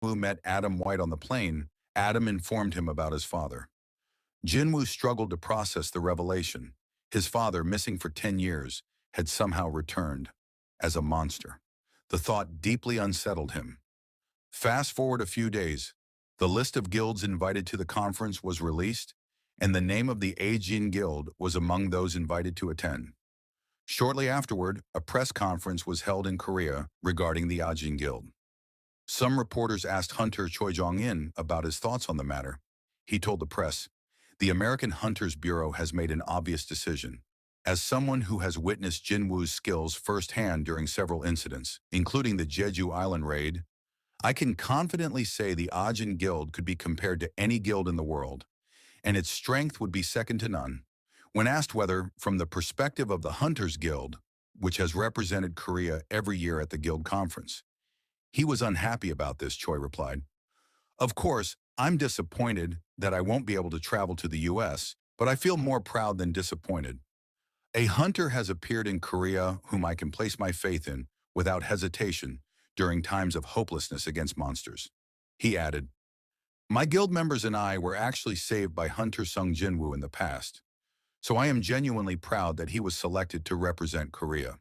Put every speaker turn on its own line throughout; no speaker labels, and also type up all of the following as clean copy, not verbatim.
Jinwoo met Adam White on the plane, Adam informed him about his father. Jinwoo struggled to process the revelation. His father, missing for 10 years, had somehow returned as a monster. The thought deeply unsettled him. Fast forward a few days, the list of guilds invited to the conference was released, and the name of the Ajin Guild was among those invited to attend. Shortly afterward, a press conference was held in Korea regarding the Ajin Guild. Some reporters asked Hunter Choi Jong-in about his thoughts on the matter. He told the press, "The American Hunters Bureau has made an obvious decision. As someone who has witnessed Jinwoo's skills firsthand during several incidents, including the Jeju Island raid, I can confidently say the Ajin Guild could be compared to any guild in the world, and its strength would be second to none." When asked whether, from the perspective of the Hunters Guild, which has represented Korea every year at the guild conference, he was unhappy about this, Choi replied, "Of course, I'm disappointed that I won't be able to travel to the US, but I feel more proud than disappointed. A hunter has appeared in Korea whom I can place my faith in without hesitation during times of hopelessness against monsters." He added, "My guild members and I were actually saved by Hunter Sung Jinwoo in the past, so I am genuinely proud that he was selected to represent Korea."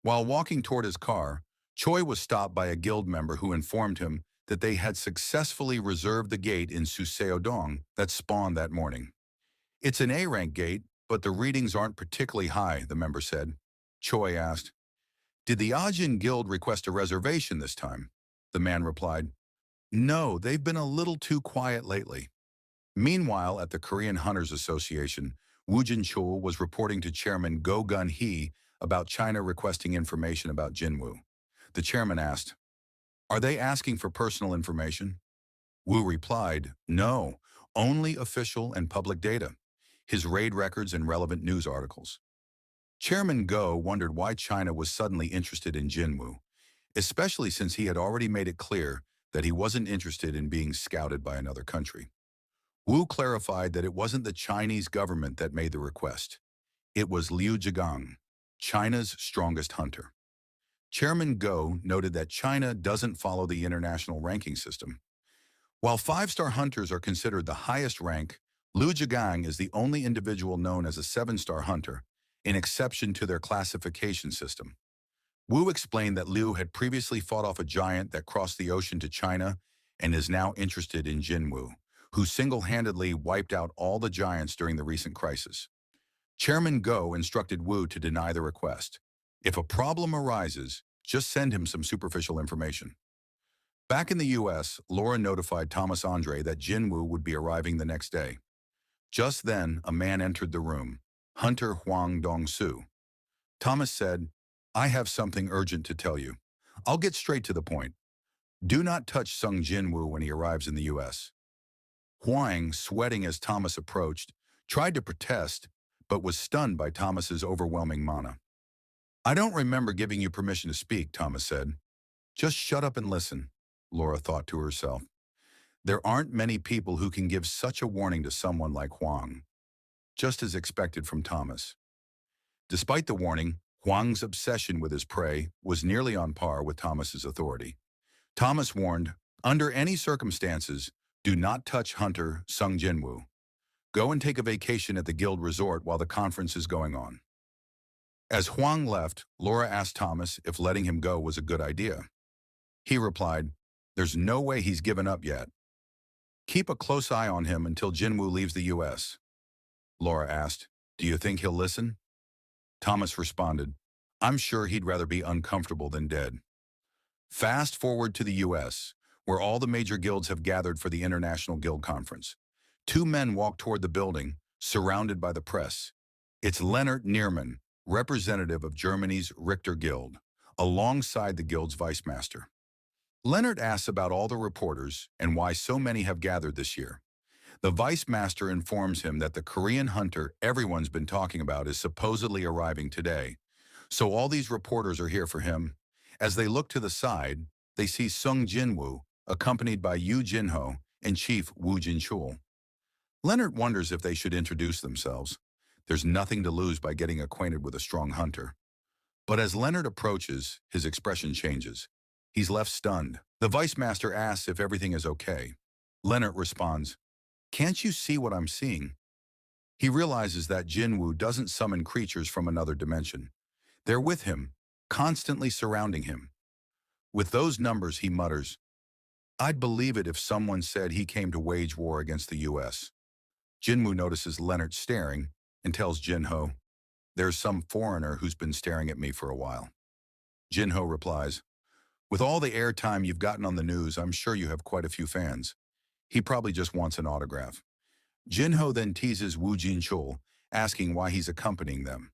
While walking toward his car, Choi was stopped by a guild member who informed him that they had successfully reserved the gate in Suseodong that spawned that morning. "It's an A-rank gate, but the readings aren't particularly high," the member said. Choi asked, "Did the Ajin Guild request a reservation this time?" The man replied, "No, they've been a little too quiet lately." Meanwhile, at the Korean Hunters Association, Woo Jin-chul was reporting to Chairman Go Gun-hee about China requesting information about Jinwoo. The chairman asked, "Are they asking for personal information?" Wu replied, "No, only official and public data, his raid records and relevant news articles." Chairman Go wondered why China was suddenly interested in Jinwoo, especially since he had already made it clear that he wasn't interested in being scouted by another country. Wu clarified that it wasn't the Chinese government that made the request. It was Liu Zhigang, China's strongest hunter. Chairman Go noted that China doesn't follow the international ranking system. While five-star hunters are considered the highest rank, Liu Zhigang is the only individual known as a seven-star hunter, an exception to their classification system. Wu explained that Liu had previously fought off a giant that crossed the ocean to China and is now interested in Jinwoo, who single-handedly wiped out all the giants during the recent crisis. Chairman Go instructed Wu to deny the request. If a problem arises, just send him some superficial information. Back in the US, Laura notified Thomas Andre that Jinwoo would be arriving the next day. Just then, a man entered the room, Hunter Hwang Dong-soo. Thomas said, "I have something urgent to tell you. I'll get straight to the point. Do not touch Sung Jinwoo when he arrives in the US." Hwang, sweating as Thomas approached, tried to protest, but was stunned by Thomas's overwhelming mana. "I don't remember giving you permission to speak," Thomas said. "Just shut up and listen," Laura thought to herself. There aren't many people who can give such a warning to someone like Hwang. Just as expected from Thomas. Despite the warning, Hwang's obsession with his prey was nearly on par with Thomas's authority. Thomas warned, "Under any circumstances, do not touch Hunter Sung Jinwoo. Go and take a vacation at the guild resort while the conference is going on." As Hwang left, Laura asked Thomas if letting him go was a good idea. He replied, "There's no way he's given up yet. Keep a close eye on him until Jinwoo leaves the US." Laura asked, "Do you think he'll listen?" Thomas responded, "I'm sure he'd rather be uncomfortable than dead." Fast forward to the US, where all the major guilds have gathered for the International Guild Conference. Two men walk toward the building, surrounded by the press. It's Leonard Nierman, representative of Germany's Richter Guild, alongside the guild's vice master. Leonard asks about all the reporters and why so many have gathered this year. The vice master informs him that the Korean hunter everyone's been talking about is supposedly arriving today, so all these reporters are here for him. As they look to the side, they see Sung Jinwoo, accompanied by Yoo Jin-ho and Chief Woo Jin-chul. Leonard wonders if they should introduce themselves. There's nothing to lose by getting acquainted with a strong hunter. But as Leonard approaches, his expression changes. He's left stunned, The Vice Master asks if everything is okay. Leonard responds, "Can't you see what I'm seeing?" He realizes that Jinwoo doesn't summon creatures from another dimension. They're with him, constantly surrounding him. With those numbers, he mutters, "I'd believe it if someone said he came to wage war against the US." Jinwoo notices Leonard staring and tells Jinho, "There's some foreigner who's been staring at me for a while." Jinho replies, "With all the airtime you've gotten on the news, I'm sure you have quite a few fans. He probably just wants an autograph." Jinho then teases Woo Jinchul, asking why he's accompanying them.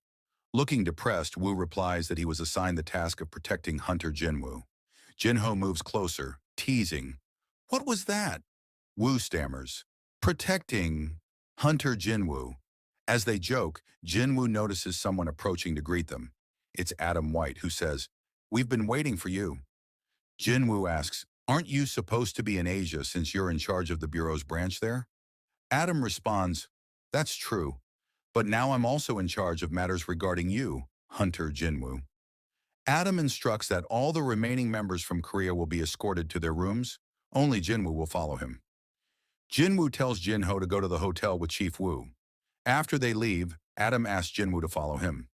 Looking depressed, Woo replies that he was assigned the task of protecting Hunter Jinwoo. Jinho moves closer, teasing, "What was that?" Woo stammers, "Protecting Hunter Jinwoo." As they joke, Jinwoo notices someone approaching to greet them. It's Adam White, who says, "We've been waiting for you." Jinwoo asks, "Aren't you supposed to be in Asia since you're in charge of the Bureau's branch there?" Adam responds, "That's true, but now I'm also in charge of matters regarding you, Hunter Jinwoo." Adam instructs that all the remaining members from Korea will be escorted to their rooms. Only Jinwoo will follow him. Jinwoo tells Jinho to go to the hotel with Chief Woo. After they leave, Adam asks Jinwoo to follow him.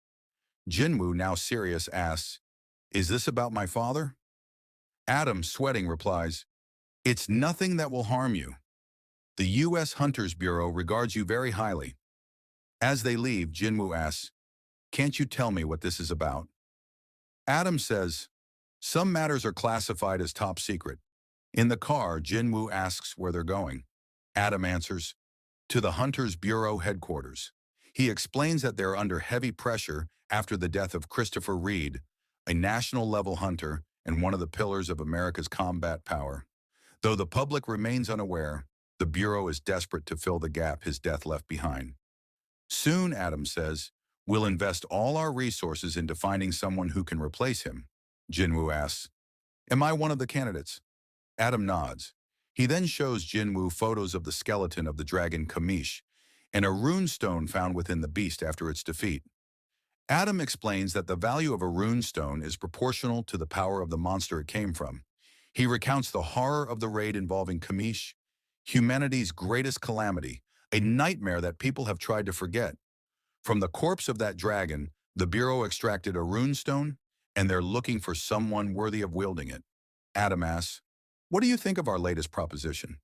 Jinwoo, now serious, asks, "Is this about my father?" Adam, sweating, replies, "It's nothing that will harm you. The U.S. Hunters Bureau regards you very highly." As they leave, Jinwoo asks, "Can't you tell me what this is about?" Adam says, "Some matters are classified as top secret." In the car, Jinwoo asks where they're going. Adam answers, "To the Hunters Bureau headquarters." He explains that they're under heavy pressure after the death of Christopher Reed, a national-level hunter and one of the pillars of America's combat power. Though the public remains unaware, the Bureau is desperate to fill the gap his death left behind. Soon, Adam says, "We'll invest all our resources into finding someone who can replace him." Jinwoo asks, "Am I one of the candidates?" Adam nods. He then shows Jinwoo photos of the skeleton of the dragon Kamish and a rune stone found within the beast after its defeat. Adam explains that the value of a rune stone is proportional to the power of the monster it came from. He recounts the horror of the raid involving Kamish, humanity's greatest calamity, a nightmare that people have tried to forget. From the corpse of that dragon, the Bureau extracted a rune stone, and they're looking for someone worthy of wielding it. Adam asks, "What do you think of our latest proposition?"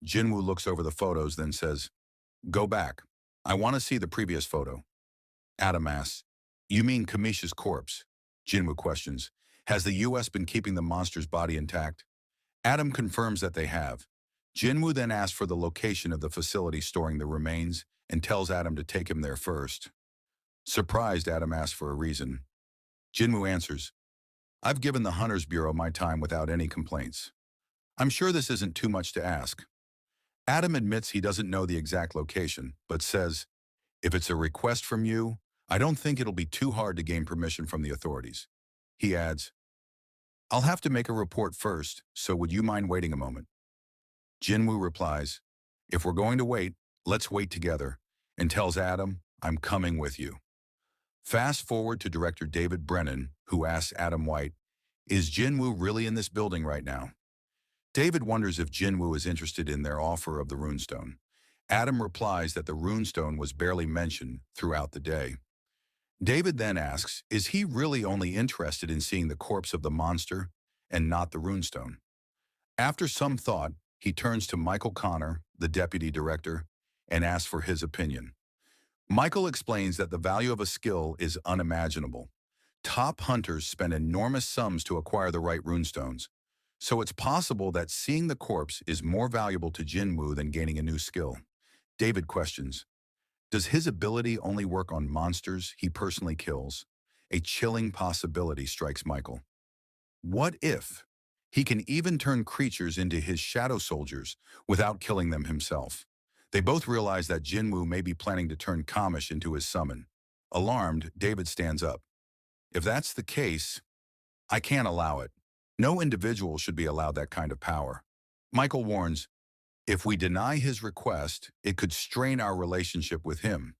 Jinwoo looks over the photos, then says, "Go back. I want to see the previous photo." Adam asks, "You mean Kamish's corpse?" Jinwoo questions, "Has the U.S. been keeping the monster's body intact?" Adam confirms that they have. Jinwoo then asks for the location of the facility storing the remains and tells Adam to take him there first. Surprised, Adam asks for a reason. Jinwoo answers, "I've given the Hunters Bureau my time without any complaints. I'm sure this isn't too much to ask." Adam admits he doesn't know the exact location, but says, "If it's a request from you, I don't think it'll be too hard to gain permission from the authorities." He adds, "I'll have to make a report first, so would you mind waiting a moment?" Jinwoo replies, "If we're going to wait, let's wait together," and tells Adam, "I'm coming with you." Fast forward to director David Brennan, who asks Adam White, "Is Jinwoo really in this building right now?" David wonders if Jinwoo is interested in their offer of the runestone. Adam replies that the runestone was barely mentioned throughout the day. David then asks, is he really only interested in seeing the corpse of the monster and not the runestone? After some thought, he turns to Michael Connor, the deputy director, and asks for his opinion. Michael explains that the value of a skill is unimaginable. Top hunters spend enormous sums to acquire the right runestones, so it's possible that seeing the corpse is more valuable to Jinwoo than gaining a new skill. David questions, does his ability only work on monsters he personally kills? A chilling possibility strikes Michael. What if he can even turn creatures into his shadow soldiers without killing them himself? They both realize that Jinwoo may be planning to turn Kamish into his summon. Alarmed, David stands up. If that's the case, I can't allow it. No individual should be allowed that kind of power. Michael warns, if we deny his request, it could strain our relationship with him.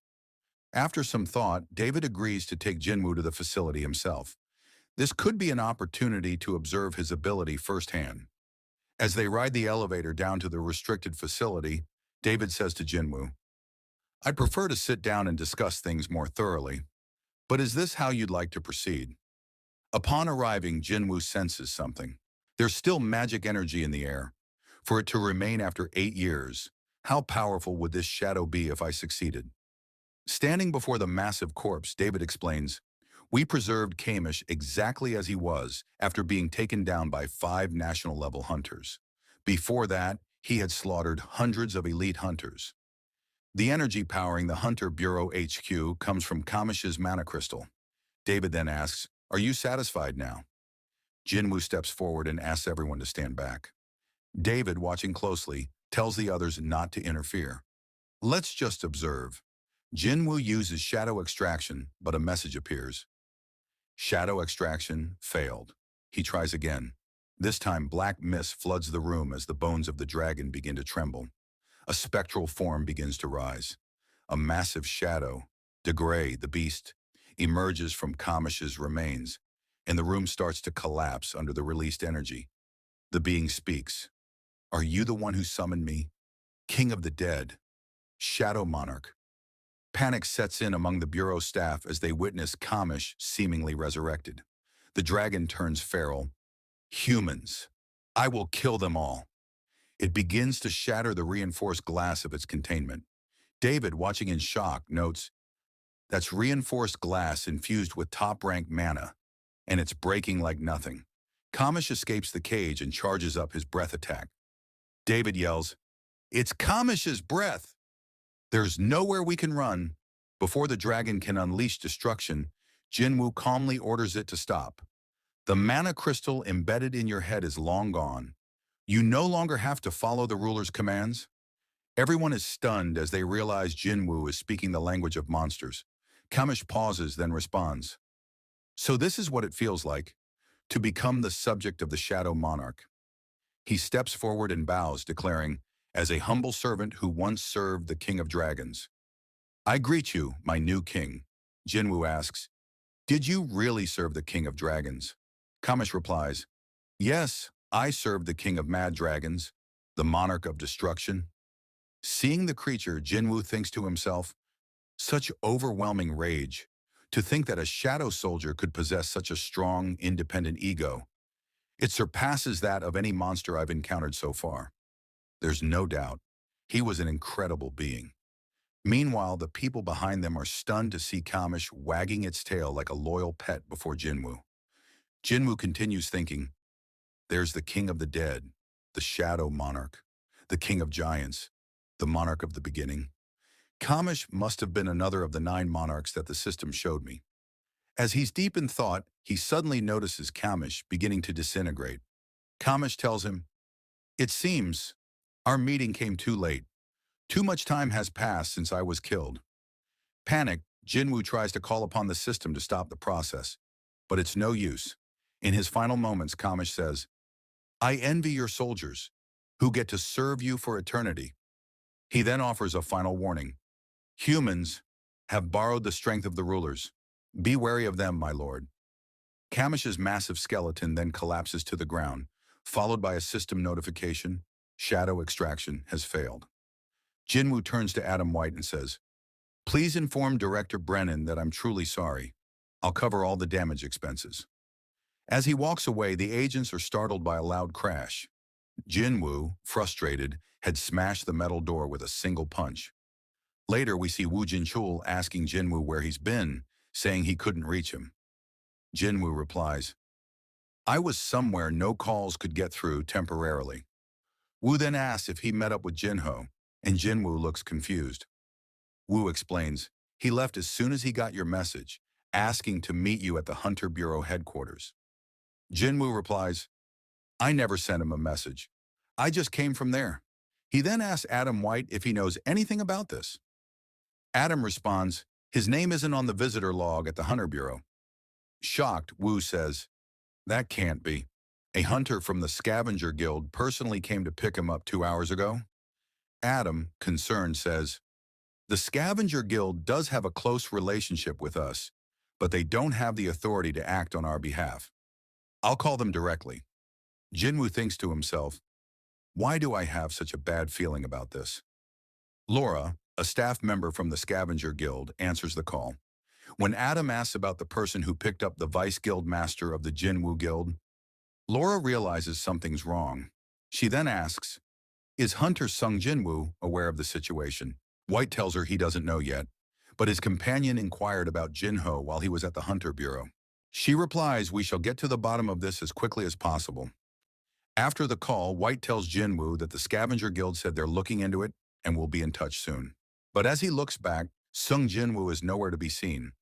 After some thought, David agrees to take Jinwoo to the facility himself. This could be an opportunity to observe his ability firsthand. As they ride the elevator down to the restricted facility, David says to Jinwoo, I'd prefer to sit down and discuss things more thoroughly, but is this how you'd like to proceed? Upon arriving, Jinwoo senses something. There's still magic energy in the air. For it to remain after 8 years, how powerful would this shadow be if I succeeded? Standing before the massive corpse, David explains, we preserved Kamish exactly as he was after being taken down by 5 national-level hunters. Before that, he had slaughtered hundreds of elite hunters. The energy powering the Hunter Bureau HQ comes from Kamish's mana crystal. David then asks, are you satisfied now? Jinwoo steps forward and asks everyone to stand back. David, watching closely, tells the others not to interfere. Let's just observe. Jinwoo uses shadow extraction, but a message appears. Shadow extraction failed. He tries again. This time, black mist floods the room as the bones of the dragon begin to tremble. A spectral form begins to rise. A massive shadow, Degray, the beast, emerges from Kamish's remains, and the room starts to collapse under the released energy. The being speaks. Are you the one who summoned me? King of the dead, Shadow Monarch. Panic sets in among the Bureau staff as they witness Kamish seemingly resurrected. The dragon turns feral. Humans. I will kill them all. It begins to shatter the reinforced glass of its containment. David, watching in shock, notes, that's reinforced glass infused with top-rank mana, and it's breaking like nothing. Kamish escapes the cage and charges up his breath attack. David yells, it's Kamish's breath! There's nowhere we can run. Before the dragon can unleash destruction, Jinwoo calmly orders it to stop. The mana crystal embedded in your head is long gone. You no longer have to follow the ruler's commands. Everyone is stunned as they realize Jinwoo is speaking the language of monsters. Kamish pauses, then responds. So this is what it feels like, to become the subject of the Shadow Monarch. He steps forward and bows, declaring, as a humble servant who once served the King of Dragons. I greet you, my new king. Jinwoo asks, did you really serve the King of Dragons? Kamish replies, yes, I served the King of Mad Dragons, the Monarch of Destruction. Seeing the creature, Jinwoo thinks to himself, such overwhelming rage. To think that a shadow soldier could possess such a strong, independent ego. It surpasses that of any monster I've encountered so far. There's no doubt, he was an incredible being. Meanwhile, the people behind them are stunned to see Kamish wagging its tail like a loyal pet before Jinwoo. Jinwoo continues thinking, there's the King of the Dead, the Shadow Monarch, the King of Giants, the Monarch of the Beginning. Kamish must have been another of the 9 monarchs that the system showed me. As he's deep in thought, he suddenly notices Kamish beginning to disintegrate. Kamish tells him, it seems our meeting came too late. Too much time has passed since I was killed. Panicked, Jinwoo tries to call upon the system to stop the process, but it's no use. In his final moments, Kamish says, I envy your soldiers, who get to serve you for eternity. He then offers a final warning. Humans have borrowed the strength of the rulers. Be wary of them, my lord. Kamish's massive skeleton then collapses to the ground, followed by a system notification. Shadow extraction has failed. Jinwoo turns to Adam White and says, please inform Director Brennan that I'm truly sorry. I'll cover all the damage expenses. As he walks away, the agents are startled by a loud crash. Jinwoo, frustrated, had smashed the metal door with a single punch. Later, we see Woo Jinchul asking Jinwoo where he's been, saying he couldn't reach him. Jinwoo replies, I was somewhere no calls could get through temporarily. Woo then asks if he met up with Jinho, and Jinwoo looks confused. Woo explains, he left as soon as he got your message, asking to meet you at the Hunter Bureau headquarters. Jinwoo replies, I never sent him a message. I just came from there. He then asks Adam White if he knows anything about this. Adam responds, his name isn't on the visitor log at the Hunter Bureau. Shocked, Woo says, that can't be. A hunter from the Scavenger Guild personally came to pick him up 2 hours ago. Adam, concerned, says, the Scavenger Guild does have a close relationship with us, but they don't have the authority to act on our behalf. I'll call them directly. Jinwoo thinks to himself, Why do I have such a bad feeling about this? Laura, a staff member from the Scavenger Guild, answers the call. When Adam asks about the person who picked up the Vice Guild Master of the Jinwoo Guild, Laura realizes something's wrong. She then asks, is Hunter Sung Jinwoo aware of the situation? White tells her he doesn't know yet, but his companion inquired about Jinho while he was at the Hunter Bureau. She replies, we shall get to the bottom of this as quickly as possible. After the call, White tells Jinwoo that the Scavenger Guild said they're looking into it and will be in touch soon. But as he looks back, Sung Jinwoo is nowhere to be seen.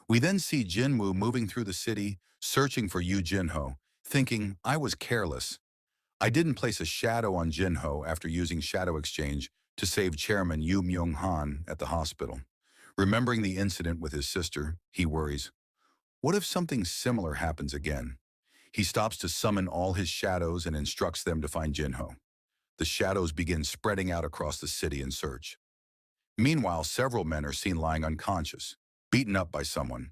We then see Jinwoo moving through the city, searching for Yu Jinho, thinking, I was careless. I didn't place a shadow on Jinho after using Shadow Exchange to save Chairman Yu Myung-han at the hospital. Remembering the incident with his sister, he worries, what if something similar happens again? He stops to summon all his shadows and instructs them to find Jinho. The shadows begin spreading out across the city in search. Meanwhile, several men are seen lying unconscious, beaten up by someone.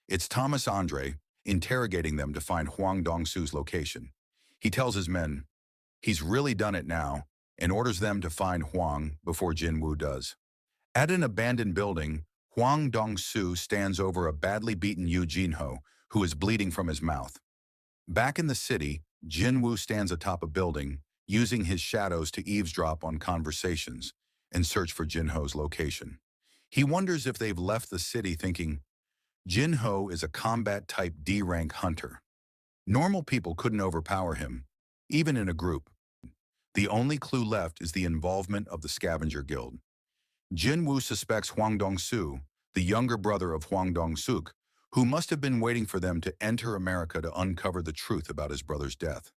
It's Thomas Andre interrogating them to find Hwang Dong-su's location. He tells his men, he's really done it now, and orders them to find Hwang before Jinwoo does. At an abandoned building, Hwang Dong-su stands over a badly beaten Yu Jinho, who is bleeding from his mouth. Back in the city, Jinwoo stands atop a building, using his shadows to eavesdrop on conversations and search for Jinho's location. He wonders if they've left the city thinking, Jinho is a combat-type D-rank hunter. Normal people couldn't overpower him, even in a group. The only clue left is the involvement of the Scavenger Guild. Jinwoo suspects Hwang Dong-su, the younger brother of Hwang Dong-suk, who must have been waiting for them to enter America to uncover the truth about his brother's death.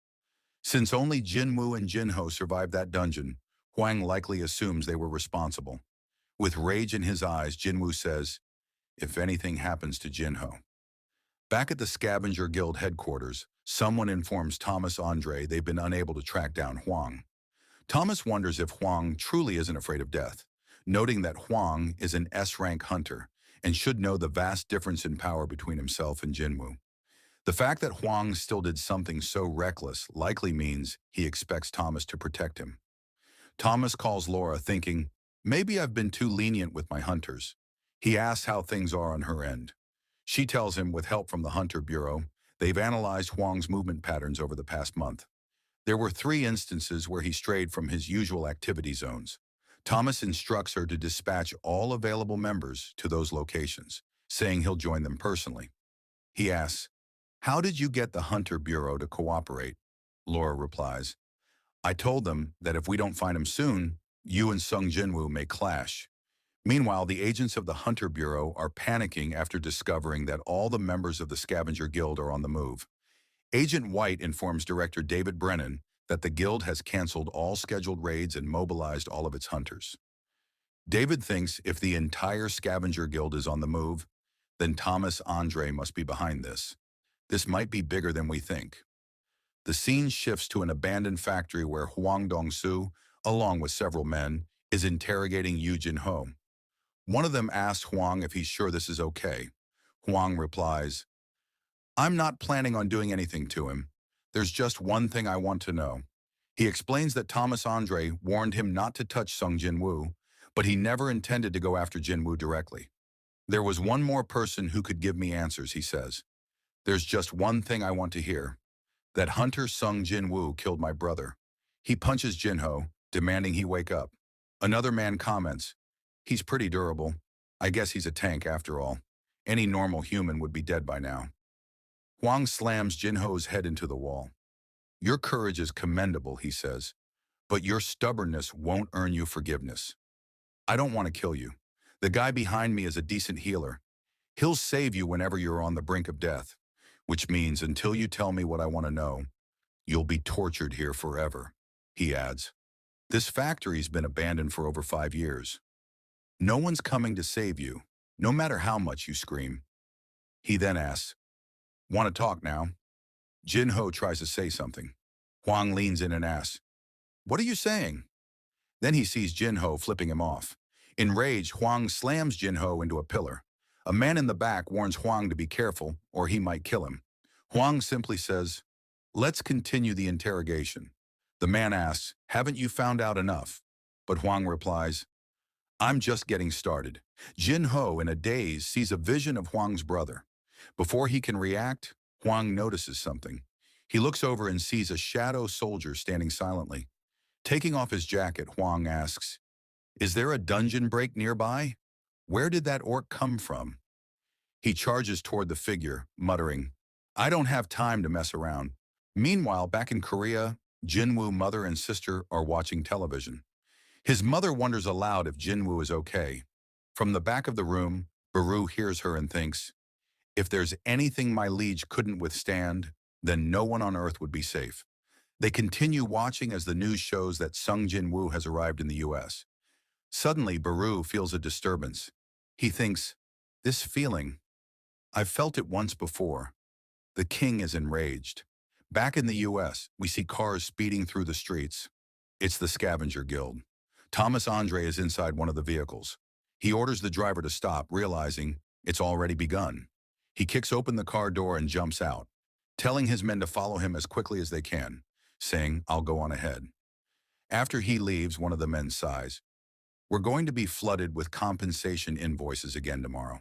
Since only Jinwoo and Jinho survived that dungeon, Hwang likely assumes they were responsible. With rage in his eyes, Jinwoo says, if anything happens to Jinho. Back at the Scavenger Guild headquarters, someone informs Thomas Andre they've been unable to track down Hwang. Thomas wonders if Hwang truly isn't afraid of death, noting that Hwang is an S-rank hunter and should know the vast difference in power between himself and Jinwoo. The fact that Hwang still did something so reckless likely means he expects Thomas to protect him. Thomas calls Laura thinking, maybe I've been too lenient with my hunters. He asks how things are on her end. She tells him with help from the Hunter Bureau, they've analyzed Hwang's movement patterns over the past month. There were 3 instances where he strayed from his usual activity zones. Thomas instructs her to dispatch all available members to those locations, saying he'll join them personally. He asks, how did you get the Hunter Bureau to cooperate? Laura replies, I told them that if we don't find him soon, you and Sung Jinwoo may clash. Meanwhile, the agents of the Hunter Bureau are panicking after discovering that all the members of the Scavenger Guild are on the move. Agent White informs Director David Brennan that the Guild has canceled all scheduled raids and mobilized all of its hunters. David thinks if the entire Scavenger Guild is on the move, then Thomas Andre must be behind this. This might be bigger than we think. The scene shifts to an abandoned factory where Hwang Dong-su, along with several men, is interrogating Yu Jinho. One of them asks Hwang if he's sure this is okay. Hwang replies, I'm not planning on doing anything to him. There's just one thing I want to know. He explains that Thomas Andre warned him not to touch Sung Jinwoo, but he never intended to go after Jinwoo directly. There was one more person who could give me answers, he says. There's just one thing I want to hear. That hunter Sung Jinwoo killed my brother. He punches Jinho, demanding he wake up. Another man comments, he's pretty durable. I guess he's a tank after all. Any normal human would be dead by now. Hwang slams Jinho's head into the wall. Your courage is commendable, he says, but your stubbornness won't earn you forgiveness. I don't want to kill you. The guy behind me is a decent healer. He'll save you whenever you're on the brink of death, which means until you tell me what I want to know, you'll be tortured here forever, he adds. This factory's been abandoned for over 5 years. No one's coming to save you, no matter how much you scream. He then asks, want to talk now? Jinho tries to say something. Hwang leans in and asks, what are you saying? Then he sees Jinho flipping him off. Enraged, Hwang slams Jinho into a pillar. A man in the back warns Hwang to be careful, or he might kill him. Hwang simply says, let's continue the interrogation. The man asks, haven't you found out enough? But Huang replies, I'm just getting started. Jinho, in a daze, sees a vision of Huang's brother. Before he can react, Huang notices something. He looks over and sees a shadow soldier standing silently. Taking off his jacket, Huang asks, is there a dungeon break nearby? Where did that orc come from? He charges toward the figure, muttering, I don't have time to mess around. Meanwhile, back in Korea, Jinwoo mother and sister are watching television. His mother wonders aloud if Jinwoo is okay. From the back of the room, Baru hears her and thinks, if there's anything my liege couldn't withstand, then no one on earth would be safe. They continue watching as the news shows that Sung Jinwoo has arrived in the U.S. Suddenly, Baru feels a disturbance. He thinks, this feeling, I've felt it once before. The king is enraged. Back in the U.S., we see cars speeding through the streets. It's the scavenger guild. Thomas Andre is inside one of the vehicles. He orders the driver to stop, realizing it's already begun. He kicks open the car door and jumps out, telling his men to follow him as quickly as they can, saying, I'll go on ahead. After he leaves, one of the men sighs. We're going to be flooded with compensation invoices again tomorrow.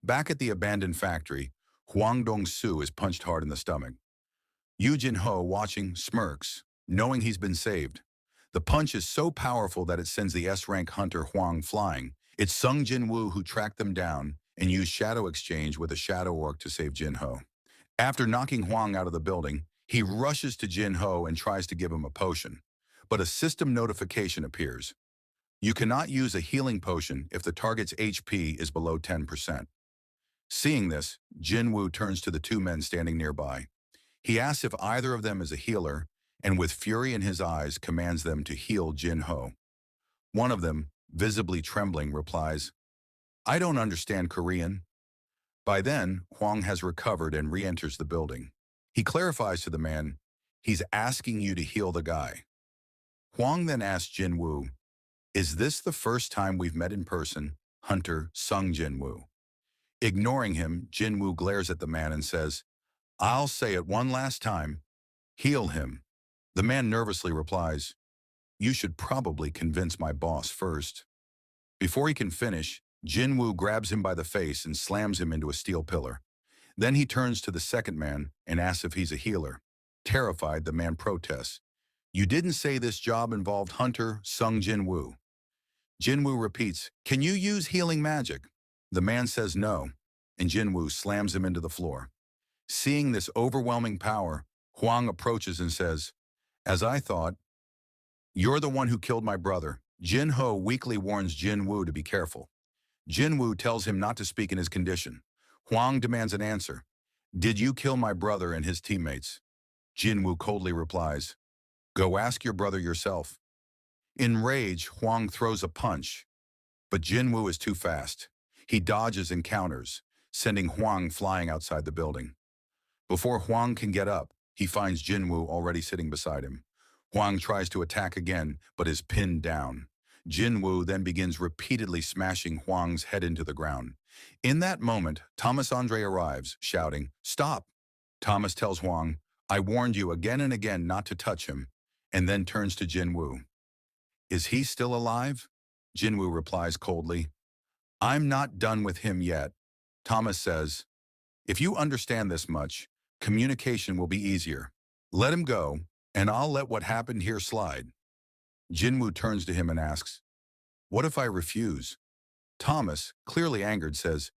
Back at the abandoned factory, Huang Dong-soo is punched hard in the stomach. Yu Jin-ho, watching, smirks, knowing he's been saved. The punch is so powerful that it sends the S-rank hunter Huang flying. It's Sung Jinwoo who tracked them down and used shadow exchange with a shadow orc to save Jin-ho. After knocking Huang out of the building, he rushes to Jin-ho and tries to give him a potion. But a system notification appears. You cannot use a healing potion if the target's HP is below 10%. Seeing this, Jinwoo turns to the two men standing nearby. He asks if either of them is a healer, and with fury in his eyes commands them to heal Jin-ho. One of them, visibly trembling, replies, I don't understand Korean. By then, Huang has recovered and re-enters the building. He clarifies to the man, he's asking you to heal the guy. Huang then asks Jinwoo, is this the first time we've met in person, Hunter Sung Jinwoo? Ignoring him, Jinwoo glares at the man and says, I'll say it one last time, heal him. The man nervously replies, you should probably convince my boss first. Before he can finish, Jinwoo grabs him by the face and slams him into a steel pillar. Then he turns to the second man and asks if he's a healer. Terrified, the man protests, you didn't say this job involved Hunter Sung Jinwoo. Jinwoo repeats, can you use healing magic? The man says no, and Jinwoo slams him into the floor. Seeing this overwhelming power, Huang approaches and says, as I thought, you're the one who killed my brother. Jin-ho weakly warns Jinwoo to be careful. Jinwoo tells him not to speak in his condition. Huang demands an answer. Did you kill my brother and his teammates? Jinwoo coldly replies, go ask your brother yourself. In rage, Huang throws a punch, but Jinwoo is too fast. He dodges and counters, sending Huang flying outside the building. Before Huang can get up, he finds Jinwoo already sitting beside him. Huang tries to attack again, but is pinned down. Jinwoo then begins repeatedly smashing Huang's head into the ground. In that moment, Thomas Andre arrives, shouting, stop! Thomas tells Huang, I warned you again and again not to touch him, and then turns to Jinwoo. Is he still alive? Jinwoo replies coldly, I'm not done with him yet. Thomas says, if you understand this much, communication will be easier. Let him go, and I'll let what happened here slide. Jinwoo turns to him and asks, what if I refuse? Thomas, clearly angered, says,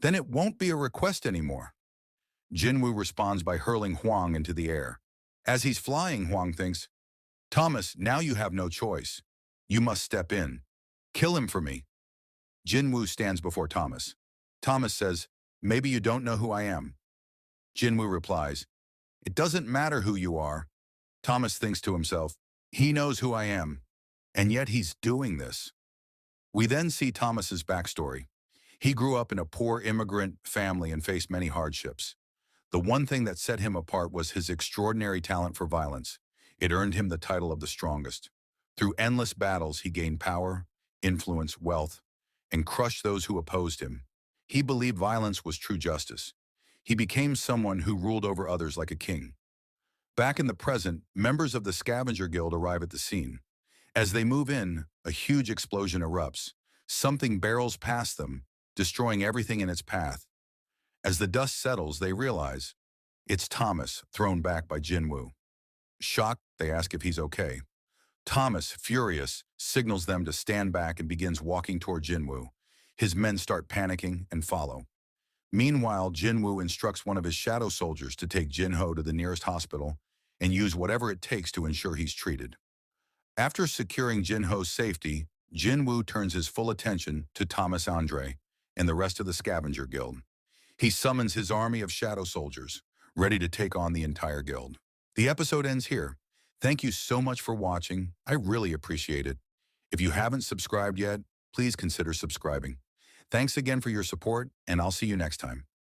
then it won't be a request anymore. Jinwoo responds by hurling Huang into the air. As he's flying, Huang thinks, Thomas, now you have no choice. You must step in. Kill him for me. Jinwoo stands before Thomas. Thomas says, maybe you don't know who I am. Jinwoo replies, it doesn't matter who you are. Thomas thinks to himself, he knows who I am, and yet he's doing this. We then see Thomas's backstory. He grew up in a poor immigrant family and faced many hardships. The one thing that set him apart was his extraordinary talent for violence. It earned him the title of the strongest. Through endless battles, he gained power, influence, wealth, and crushed those who opposed him. He believed violence was true justice. He became someone who ruled over others like a king. Back in the present, members of the Scavenger Guild arrive at the scene. As they move in, a huge explosion erupts. Something barrels past them, destroying everything in its path. As the dust settles, they realize it's Thomas, thrown back by Jinwoo. Shocked, they ask if he's okay. Thomas, furious, signals them to stand back and begins walking toward Jinwoo. His men start panicking and follow. Meanwhile, Jinwoo instructs one of his shadow soldiers to take Jinho to the nearest hospital and use whatever it takes to ensure he's treated. After securing Jinho's safety, Jinwoo turns his full attention to Thomas Andre and the rest of the Scavenger Guild. He summons his army of shadow soldiers, ready to take on the entire guild. The episode ends here. Thank you so much for watching. I really appreciate it. If you haven't subscribed yet, please consider subscribing. Thanks again for your support, and I'll see you next time.